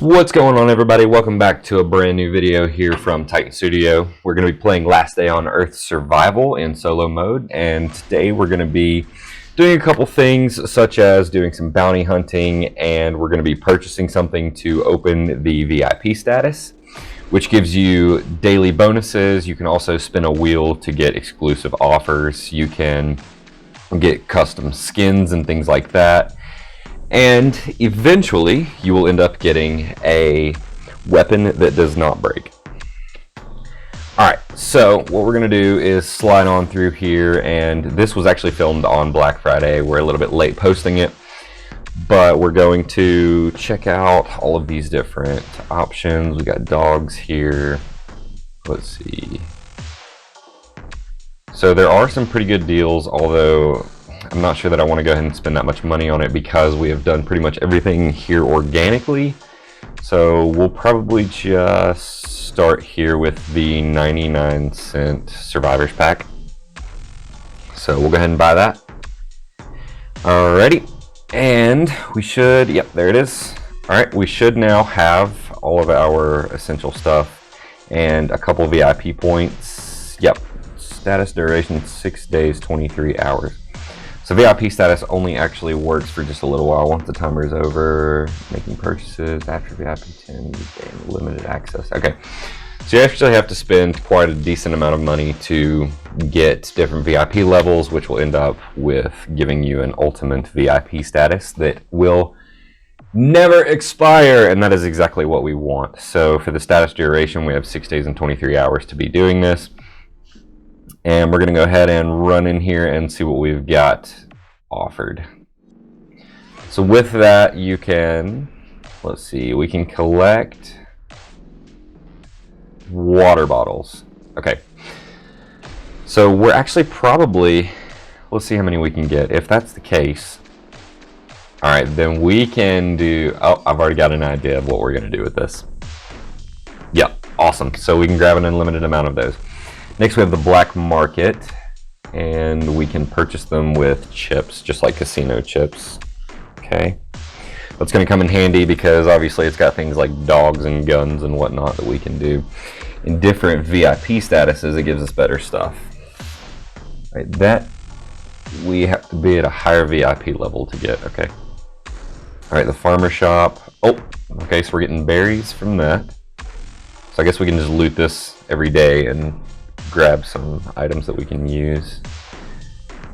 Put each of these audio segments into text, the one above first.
What's going on, everybody? Welcome back to a brand new video here from Titan Studio. We're going to be playing Last Day on Earth Survival in solo mode, and today we're going to be doing a couple things such as doing some bounty hunting, and we're going to be purchasing something to open the VIP status, which gives you daily bonuses. You can also spin a wheel to get exclusive offers. You can get custom skins and things like that. And eventually, you will end up getting a weapon that does not break. Alright, so what we're going to do is slide on through here, and this was actually filmed on Black Friday. We're a little bit late posting it, but we're going to check out all of these different options. We got dogs here. Let's see. So there are some pretty good deals, although I'm not sure that I want to go ahead and spend that much money on it because we have done pretty much everything here organically. So we'll probably just start here with the 99-cent Survivors Pack. So we'll go ahead and buy that. Alrighty. And we should, yep, there it is. Alright, we should now have all of our essential stuff and a couple VIP points. Yep, status duration 6 days, 23 hours. So VIP status only actually works for just a little while. Once the timer is over, making purchases after VIP 10, you gain limited access. Okay, so you actually have to spend quite a decent amount of money to get different VIP levels, which will end up with giving you an ultimate VIP status that will never expire, and that is exactly what we want. So for the status duration, we have 6 days and 23 hours to be doing this. And we're going to go ahead and run in here and see what we've got offered. So with that, you can, let's see, we can collect water bottles. Okay. So we're actually probably, let's see how many we can get. If that's the case, all right, then we can do, oh, I've already got an idea of what we're going to do with this. Yep, awesome. So we can grab an unlimited amount of those. Next, we have the black market, and we can purchase them with chips, just like casino chips. Okay, that's going to come in handy because obviously it's got things like dogs and guns and whatnot that we can do. In different VIP statuses, it gives us better stuff. All right, that we have to be at a higher VIP level to get. Okay. All right, the farmer shop. Oh, okay, so we're getting berries from that. So I guess we can just loot this every day and grab some items that we can use.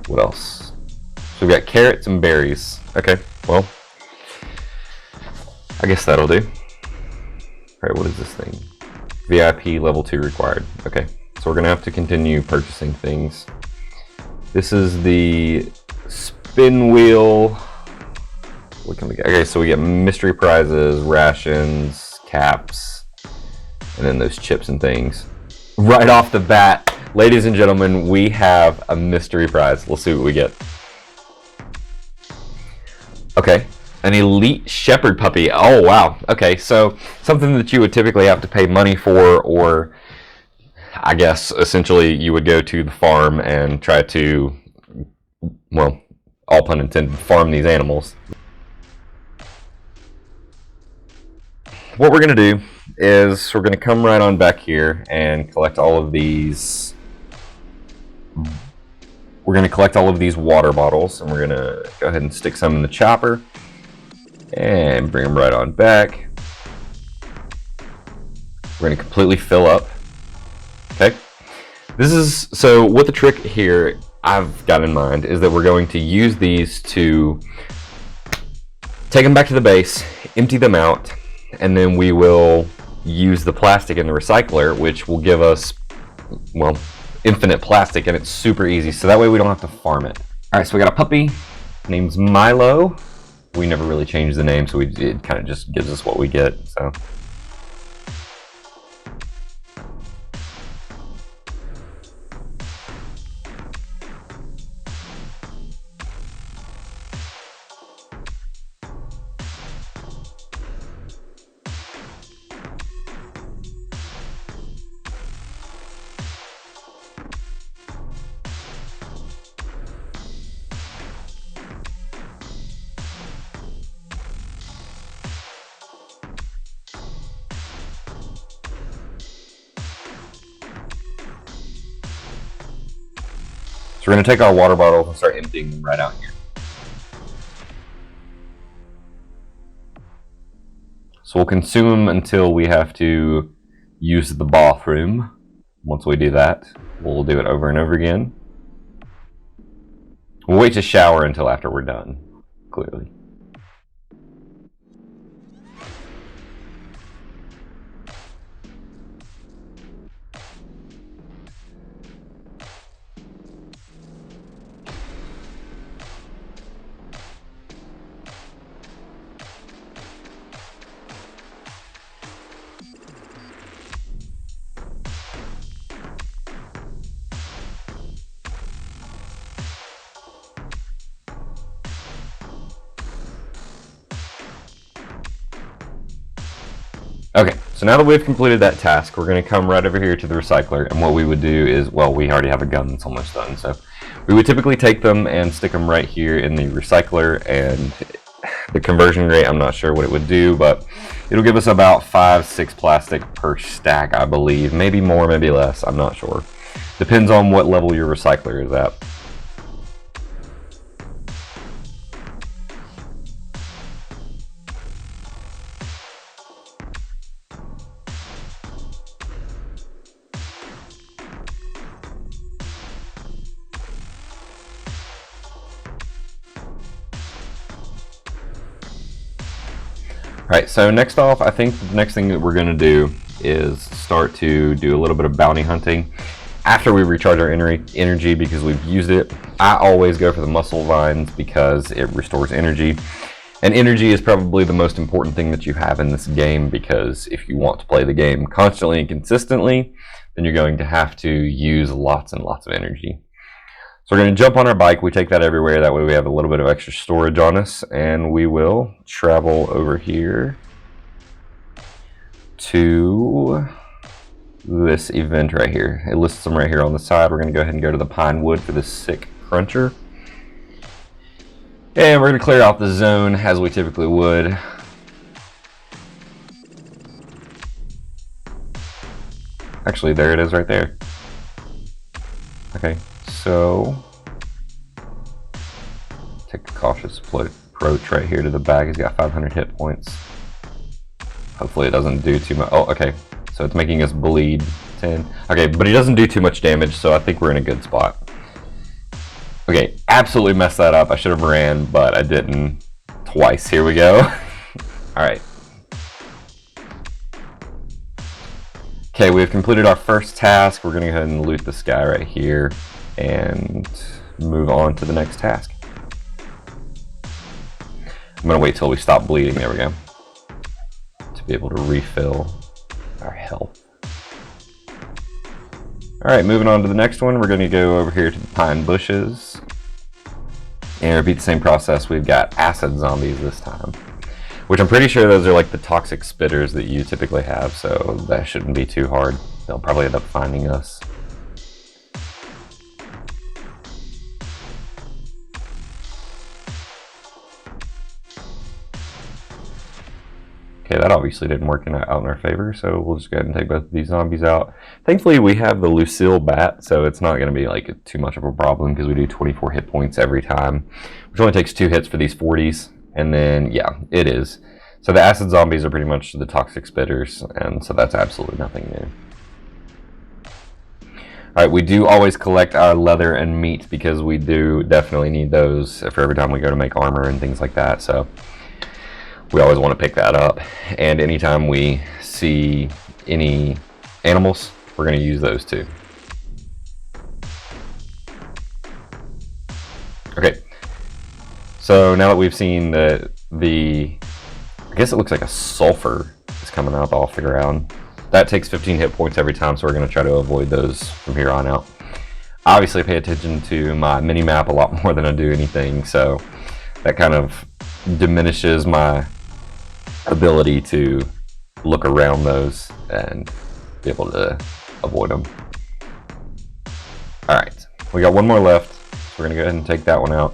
What else? So we've got carrots and berries. Okay, well, I guess that'll do. Alright, what is this thing? VIP level 2 required. Okay, so we're gonna have to continue purchasing things. This is the spin wheel. What can we get? Okay, so we get mystery prizes, rations, caps, and then those chips and things. Right off the bat, ladies and gentlemen, we have a mystery prize. We'll see what we get. Okay, an elite shepherd puppy. Oh, wow. Okay, so something that you would typically have to pay money for, or I guess essentially you would go to the farm and try to, well, all pun intended, farm these animals. What we're going to do is we're going to come right on back here and collect all of these. We're going to collect all of these water bottles, and we're going to go ahead and stick some in the chopper and bring them right on back. We're going to completely fill up. Okay. This is, so what the trick here I've got in mind is that we're going to use these to take them back to the base, empty them out, and then we will use the plastic in the recycler, which will give us, well, infinite plastic, and it's super easy, so that way we don't have to farm it. All right, so we got a puppy, name's Milo. We never really changed the name, so it kind of just gives us what we get, so. So we're going to take our water bottles and start emptying them right out here. So we'll consume them until we have to use the bathroom. Once we do that, we'll do it over and over again. We'll wait to shower until after we're done, clearly. Okay, so now that we've completed that task, we're going to come right over here to the recycler, and what we would do is, well, we already have a gun that's almost done, so we would typically take them and stick them right here in the recycler, and the conversion rate, I'm not sure what it would do, but it'll give us about 5-6 plastic per stack, I believe. Maybe more, maybe less, I'm not sure. Depends on what level your recycler is at. Alright, so next off, I think the next thing that we're going to do is start to do a little bit of bounty hunting after we recharge our energy because we've used it. I always go for the muscle vines because it restores energy. And energy is probably the most important thing that you have in this game, because if you want to play the game constantly and consistently, then you're going to have to use lots and lots of energy. So we're going to jump on our bike. We take that everywhere. That way we have a little bit of extra storage on us. And we will travel over here to this event right here. It lists them right here on the side. We're going to go ahead and go to the Pine Wood for this sick cruncher. And we're going to clear out the zone as we typically would. Actually, there it is right there. Okay. So, take a cautious approach right here to the bag. He's got 500 hit points. Hopefully it doesn't do too much. Oh, okay. So it's making us bleed 10. Okay, but he doesn't do too much damage, so I think we're in a good spot. Okay, absolutely messed that up. I should have ran, but I didn't. Twice. Here we go. Alright. Okay, we've completed our first task. We're going to go ahead and loot this guy right here and move on to the next task. I'm going to wait till we stop bleeding. There we go. To be able to refill our health. Alright, moving on to the next one. We're going to go over here to the pine bushes and repeat the same process. We've got acid zombies this time, which I'm pretty sure those are like the toxic spitters that you typically have, so that shouldn't be too hard. They'll probably end up finding us. Okay, that obviously didn't work out in our favor, so we'll just go ahead and take both of these zombies out. Thankfully, we have the Lucille bat, so it's not going to be like too much of a problem because we do 24 hit points every time, which only takes 2 hits for these 40s, and then, yeah, it is. So the acid zombies are pretty much the toxic spitters, and so that's absolutely nothing new. Alright, we do always collect our leather and meat because we do definitely need those for every time we go to make armor and things like that, so we always want to pick that up. And anytime we see any animals, we're going to use those too. Okay, so now that we've seen I guess it looks like a sulfur is coming up off the ground. That takes 15 hit points every time, so we're going to try to avoid those from here on out. Obviously, pay attention to my mini-map a lot more than I do anything, so that kind of diminishes my ability to look around those and be able to avoid them. Alright, we got one more left, so we're going to go ahead and take that one out.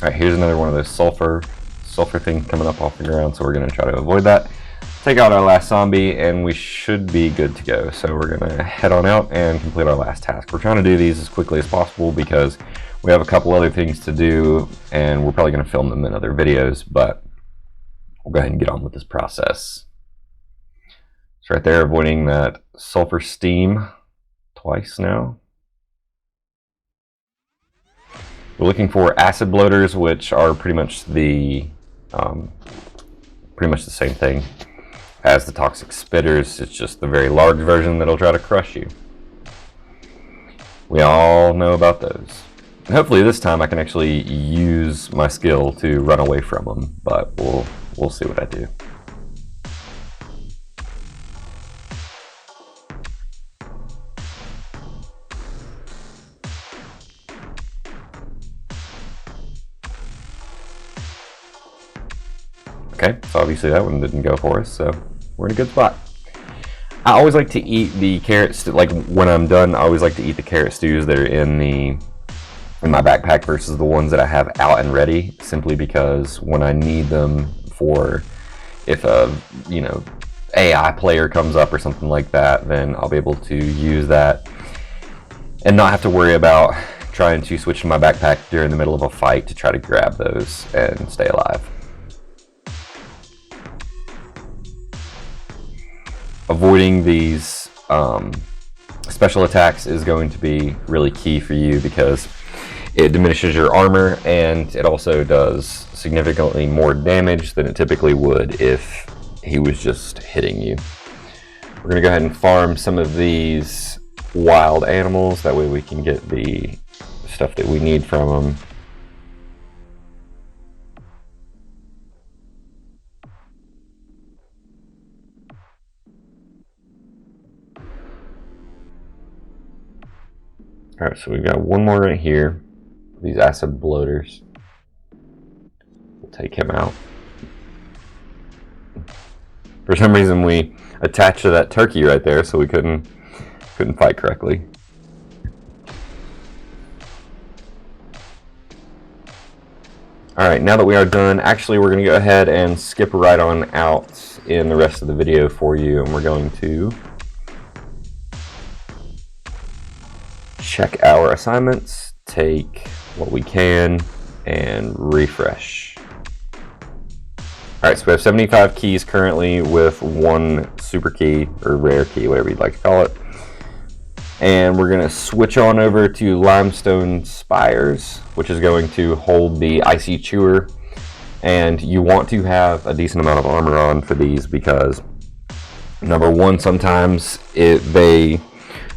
Alright, here's another one of those sulfur things coming up off the ground, so we're going to try to avoid that. Take out our last zombie, and we should be good to go. So we're going to head on out and complete our last task. We're trying to do these as quickly as possible because we have a couple other things to do, and we're probably going to film them in other videos, but we'll go ahead and get on with this process. So right there, avoiding that sulfur steam twice now. We're looking for acid bloaters, which are pretty much the same thing as the toxic spitters. It's just the very large version that'll try to crush you. We all know about those. And hopefully this time I can actually use my skill to run away from them, but we'll see what I do. Okay, so obviously that one didn't go for us, so we're in a good spot. I always like to eat the carrots, like when I'm done, I always like to eat the carrot stews that are in my backpack versus the ones that I have out and ready, simply because when I need them for, if a AI player comes up or something like that, then I'll be able to use that and not have to worry about trying to switch to my backpack during the middle of a fight to try to grab those and stay alive. Avoiding these special attacks is going to be really key for you because it diminishes your armor, and it also does significantly more damage than it typically would if he was just hitting you. We're going to go ahead and farm some of these wild animals, that way we can get the stuff that we need from them. Alright, so we've got one more right here. These acid bloaters. We'll take him out. For some reason we attached to that turkey right there, so we couldn't fight correctly. Alright, now that we are done, actually we're going to go ahead and skip right on out in the rest of the video for you, and we're going to check our assignments, take what we can, and refresh. Alright, so we have 75 keys currently with one super key, or rare key, whatever you'd like to call it. And we're going to switch on over to limestone spires, which is going to hold the icy chewer. And you want to have a decent amount of armor on for these because, number one, sometimes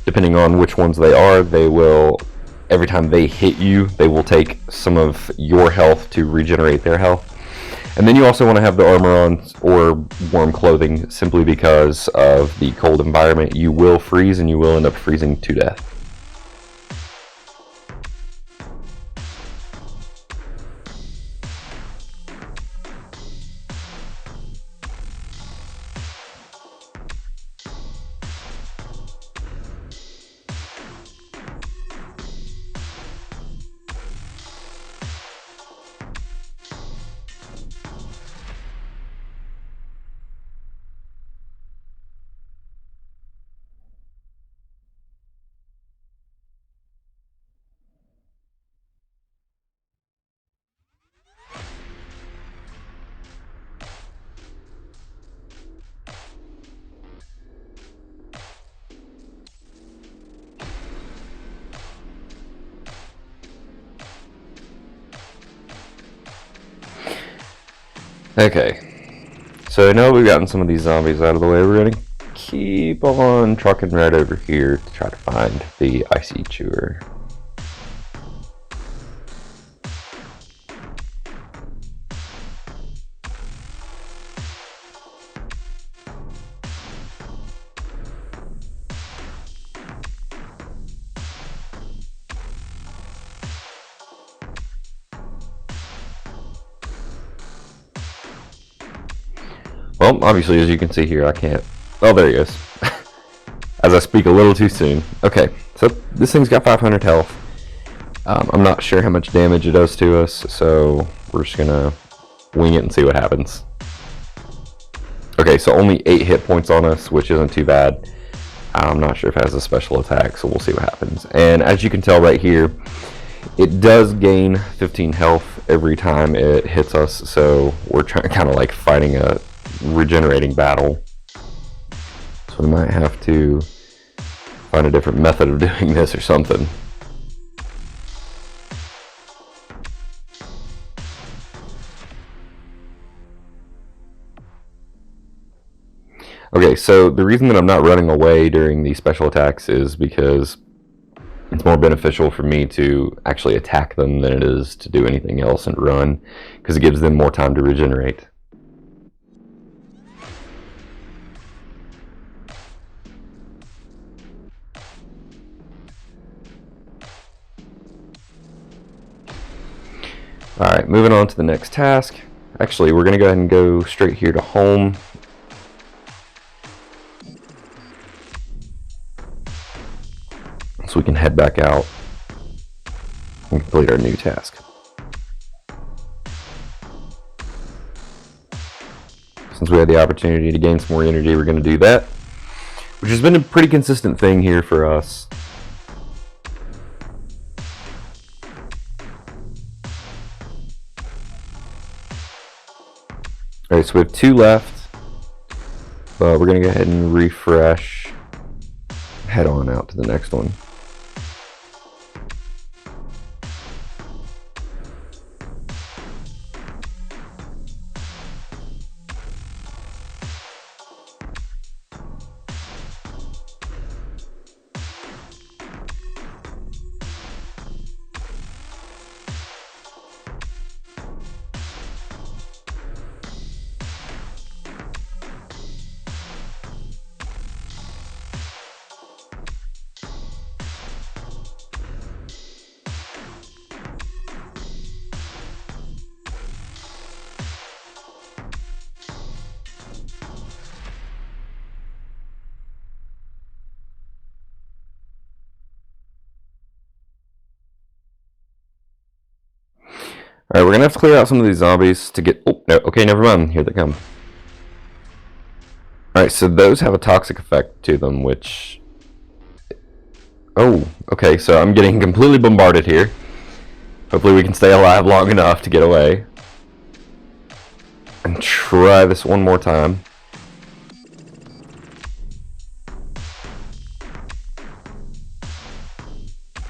depending on which ones they are, they will, every time they hit you, they will take some of your health to regenerate their health. And then you also want to have the armor on or warm clothing, simply because of the cold environment. You will freeze and you will end up freezing to death. Okay, so now we've gotten some of these zombies out of the way, we're going to keep on trucking right over here to try to find the icy chewer. Well, obviously, as you can see here, I can't. Oh, there he goes. As I speak a little too soon. Okay, so this thing's got 500 health. I'm not sure how much damage it does to us, so we're just gonna wing it and see what happens. Okay, so only 8 hit points on us, which isn't too bad. I'm not sure if it has a special attack, so we'll see what happens. And as you can tell right here, it does gain 15 health every time it hits us, so we're trying kind of like fighting a regenerating battle. So we might have to find a different method of doing this or something. Okay, so the reason that I'm not running away during these special attacks is because it's more beneficial for me to actually attack them than it is to do anything else and run, because it gives them more time to regenerate. Alright, moving on to the next task. Actually, we're going to go ahead and go straight here to home. So we can head back out and complete our new task. Since we had the opportunity to gain some more energy, we're going to do that, which has been a pretty consistent thing here for us. Alright, so we have 2 left, but we're going to go ahead and refresh, head on out to the next one. Alright, we're gonna have to clear out some of these zombies to get... Oh, no, okay, never mind. Here they come. Alright, so those have a toxic effect to them, which... Oh, okay, so I'm getting completely bombarded here. Hopefully we can stay alive long enough to get away. And try this one more time.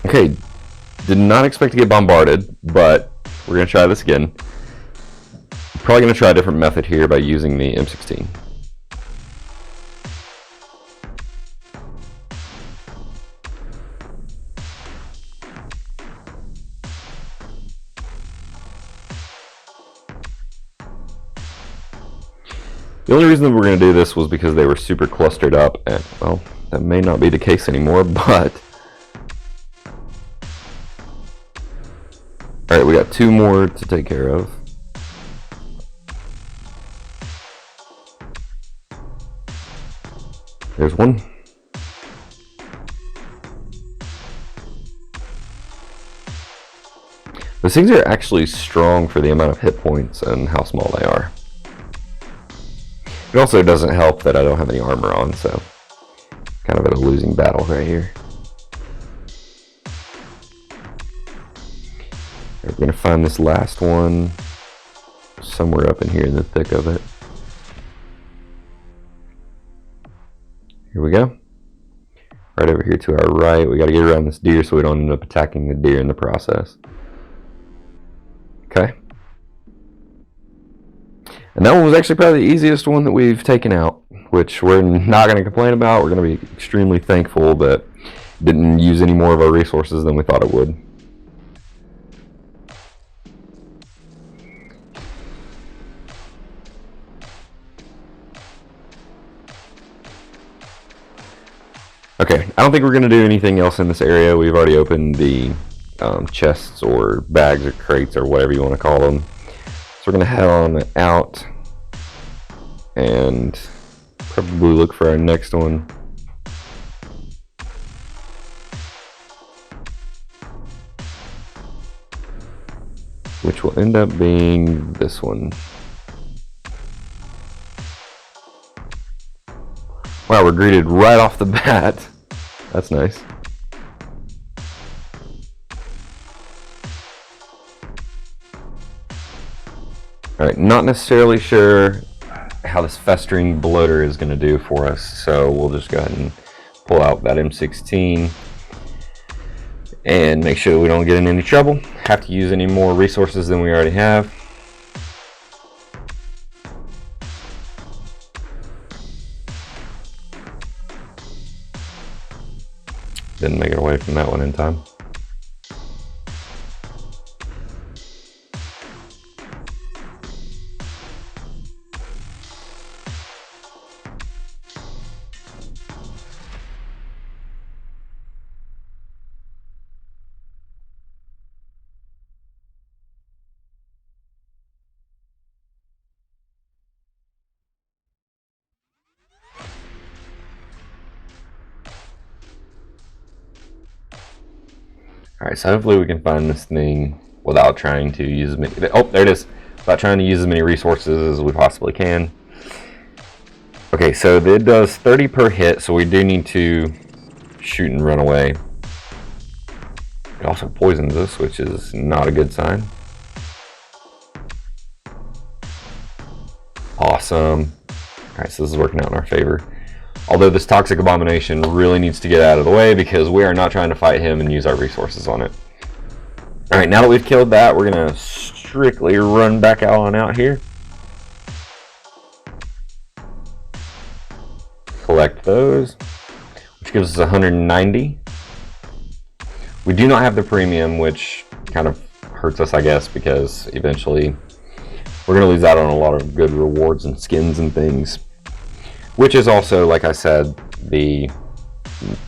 Okay, did not expect to get bombarded, but we're going to try this again. Probably going to try a different method here by using the M16. The only reason that we're going to do this was because they were super clustered up, and, well, that may not be the case anymore, but... Alright, we got 2 more to take care of. There's one. Those things are actually strong for the amount of hit points and how small they are. It also doesn't help that I don't have any armor on, so kind of at a losing battle right here. We're going to find this last one somewhere up in here in the thick of it. Here we go. Right over here to our right. We got to get around this deer so we don't end up attacking the deer in the process. Okay. And that one was actually probably the easiest one that we've taken out, which we're not going to complain about. We're going to be extremely thankful that it didn't use any more of our resources than we thought it would. Okay, I don't think we're going to do anything else in this area. We've already opened the chests or bags or crates or whatever you want to call them. So we're going to head on out and probably look for our next one. which will end up being this one. Wow, we're greeted right off the bat. That's nice. Alright, not necessarily sure how this festering bloater is going to do for us, so we'll just go ahead and pull out that M16 and make sure we don't get in any trouble, have to use any more resources than we already have. Didn't make it away from that one in time. Alright, so hopefully we can find this thing without trying to use as many... Oh, there it is! Without trying to use as many resources as we possibly can. Okay, so it does 30 per hit, so we do need to shoot and run away. It also poisons us, which is not a good sign. Awesome. Alright, so this is working out in our favor. Although this toxic abomination really needs to get out of the way because we are not trying to fight him and use our resources on it. Alright, now that we've killed that, we're going to strictly run back on out here. Collect those, which gives us 190. We do not have the premium, which kind of hurts us, I guess, because eventually we're going to lose out on a lot of good rewards and skins and things. Which is also, like I said, the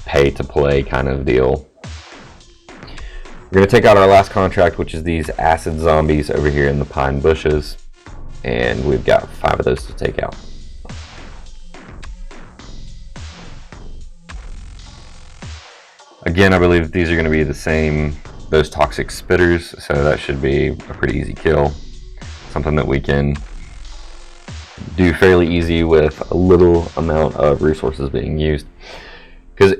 pay-to-play kind of deal. We're going to take out our last contract, which is these acid zombies over here in the pine bushes. And we've got 5 of those to take out. Again, I believe these are going to be the same, those toxic spitters, so that should be a pretty easy kill. Something that we can do fairly easy with a little amount of resources being used, because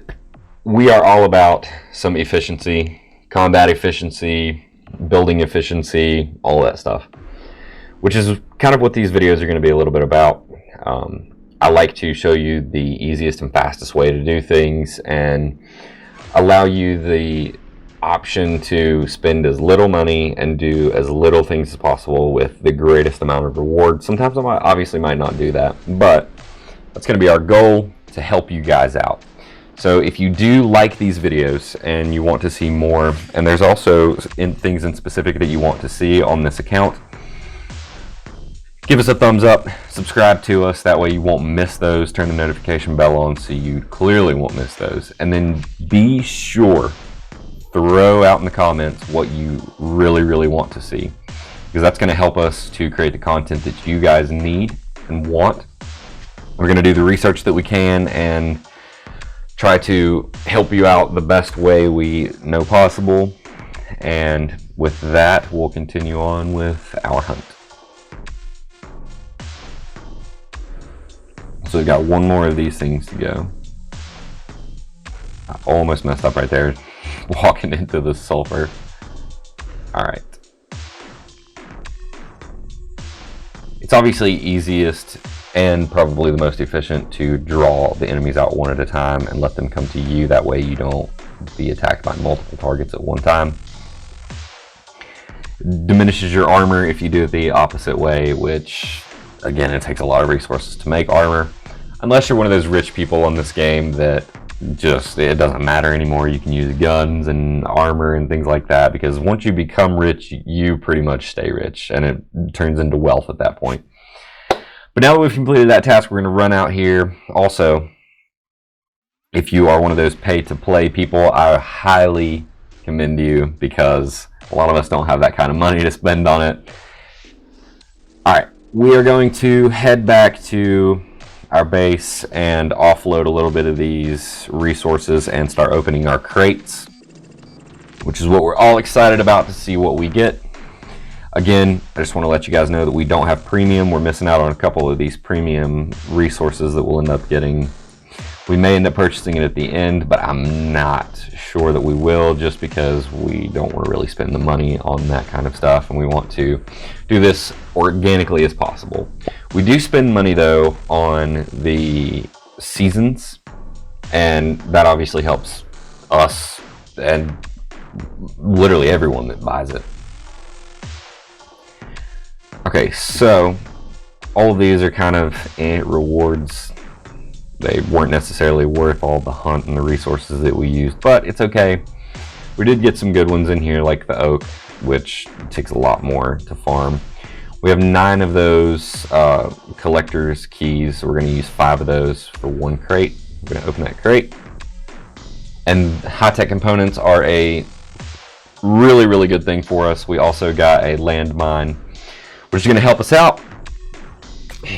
we are all about some efficiency, combat efficiency, building efficiency, all that stuff, which is kind of what these videos are going to be a little bit about. I like to show you the easiest and fastest way to do things and allow you the option to spend as little money and do as little things as possible with the greatest amount of reward. Sometimes I obviously might not do that, but that's going to be our goal, to help you guys out. So if you do like these videos and you want to see more, and there's also things in specific that you want to see on this account, give us a thumbs up, subscribe to us, that way you won't miss those, turn the notification bell on so you clearly won't miss those, and then be sure throw out in the comments what you really want to see, because that's going to help us to create the content that you guys need and want. We're going to do the research that we can and try to help you out the best way we know possible, and with that we'll continue on with our hunt. So we've got one more of these things to go. I almost messed up right there. Walking into the sulfur. Alright. It's obviously easiest and probably the most efficient to draw the enemies out one at a time and let them come to you. That way you don't be attacked by multiple targets at one time. Diminishes your armor if you do it the opposite way, which again, it takes a lot of resources to make armor. Unless you're one of those rich people in this game that just, it doesn't matter anymore. You can use guns and armor and things like that, because once you become rich, you pretty much stay rich, and it turns into wealth at that point. But now that we've completed that task, we're going to run out here. Also, if you are one of those pay-to-play people, I highly commend you, because a lot of us don't have that kind of money to spend on it. Alright, we are going to head back to our base and offload a little bit of these resources and start opening our crates, which is what we're all excited about, to see what we get. Again, I just want to let you guys know that we don't have premium. We're missing out on a couple of these premium resources that we'll end up getting. We may end up purchasing it at the end, but I'm not sure that we will, just because we don't want to really spend the money on that kind of stuff, and we want to do this organically as possible. We do spend money though on the seasons, and that obviously helps us and literally everyone that buys it. Okay, so all of these are kind of rewards. They weren't necessarily worth all the hunt and the resources that we used, but it's okay. We did get some good ones in here, like the oak, which takes a lot more to farm. We have 9 of those collector's keys, so we're going to use 5 of those for 1 crate. We're going to open that crate. And high-tech components are a really, really good thing for us. We also got a landmine, which is going to help us out.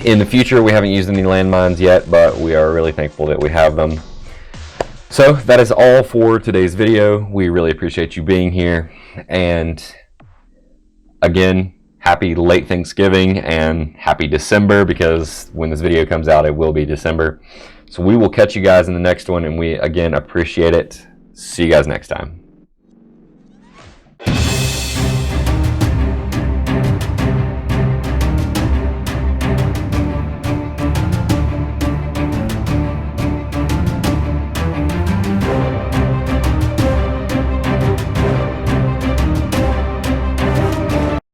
In the future, we haven't used any landmines yet, but we are really thankful that we have them. So that is all for today's video. We really appreciate you being here. And again, happy late Thanksgiving and happy December, because when this video comes out, it will be December. So we will catch you guys in the next one, and we again appreciate it. See you guys next time.